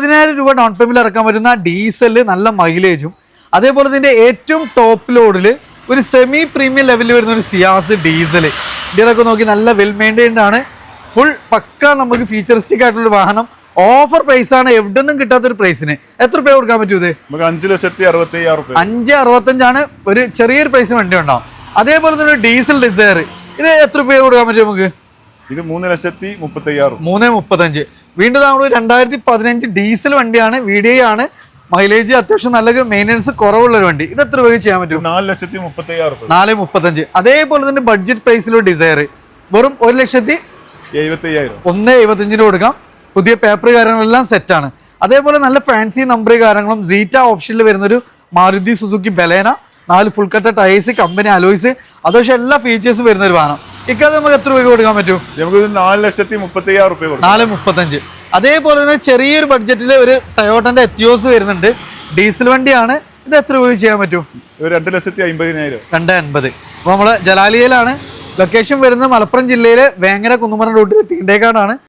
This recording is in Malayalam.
30,000 രൂപ ഡൗൺ പേയ്മെന്റ് ഇറക്കാൻ പറ്റുന്ന ഡീസൽ നല്ല മൈലേജും അതേപോലെ തന്നെ ഏറ്റവും ടോപ്പ് ലോഡിൽ ഒരു സെമി പ്രീമിയം ലെവലിൽ വരുന്ന ഒരു സിയാസ് ഡീസൽ ഇതിലൊക്കെ നോക്കി നല്ല വെൽ മെയിൻറ്റൈൻഡ് ആണ്. ഫുൾ പക്ക നമുക്ക് ഫീച്ചറിസ്റ്റിക് ആയിട്ടുള്ള വാഹനം. ഓഫർ പ്രൈസ് ആണ്, എവിടെ നിന്നും കിട്ടാത്തൊരു പ്രൈസിന്. എത്ര രൂപ കൊടുക്കാൻ പറ്റൂ? ഇത് 5,65,000. 5,65,000 ഒരു ചെറിയൊരു പ്രൈസ് വണ്ടി ഉണ്ടാവും. അതേപോലെ തന്നെ ഡീസൽ ഡിസയർ ഇത് എത്ര രൂപ കൊടുക്കാൻ പറ്റും നമുക്ക്? ഇത് 3,35,000. 3,35,000. വീണ്ടും നമ്മൾ 2015 ഡീസൽ വണ്ടിയാണ്, VDI ആണ്. മൈലേജ് അത്യാവശ്യം നല്ല മെയിൻ്റെനൻസ് കുറവുള്ള ഒരു വണ്ടി. ഇത് എത്ര രൂപ ചെയ്യാൻ പറ്റും? 4,35,000. 4,35,000. അതേപോലെ തന്നെ ബഡ്ജറ്റ് പ്രൈസിലുള്ള ഡിസയർ വെറും 1,70,000. 1,75,000 കൊടുക്കാം. പുതിയ പേപ്പർ കാര്യങ്ങളെല്ലാം സെറ്റാണ്. അതേപോലെ നല്ല ഫാൻസി നമ്പർ കാര്യങ്ങളും സീറ്റ ഓപ്ഷനിൽ വരുന്നൊരു മാരുതി സുസുക്കി ബലേന, 4 ഫുൾ കട്ട ടയേഴ്സ്, കമ്പനി അലോയ്സ്, അത്യാവശ്യം എല്ലാ ഫീച്ചേഴ്സും വരുന്ന ഒരു വാഹനം. ഇക്കാതെ നമുക്ക് എത്ര രൂപ കൊടുക്കാൻ പറ്റും? നമുക്ക് 4,35,000. 4,35,000. അതേപോലെ തന്നെ ചെറിയൊരു ബഡ്ജറ്റിൽ ഒരു ടയോട്ടന്റെ എത്തിയോസ് വരുന്നുണ്ട്, ഡീസൽ വണ്ടിയാണ്. ഇത് എത്ര രൂപ ചെയ്യാൻ പറ്റും? 2,50,000. 2,80,000. അപ്പോൾ നമ്മള് ജലാലിയയിലാണ്. ലൊക്കേഷൻ വരുന്നത് മലപ്പുറം ജില്ലയിലെ വേങ്ങര കുന്നുമരം റൂട്ടിൽ തീണ്ടേക്കാടാണ്.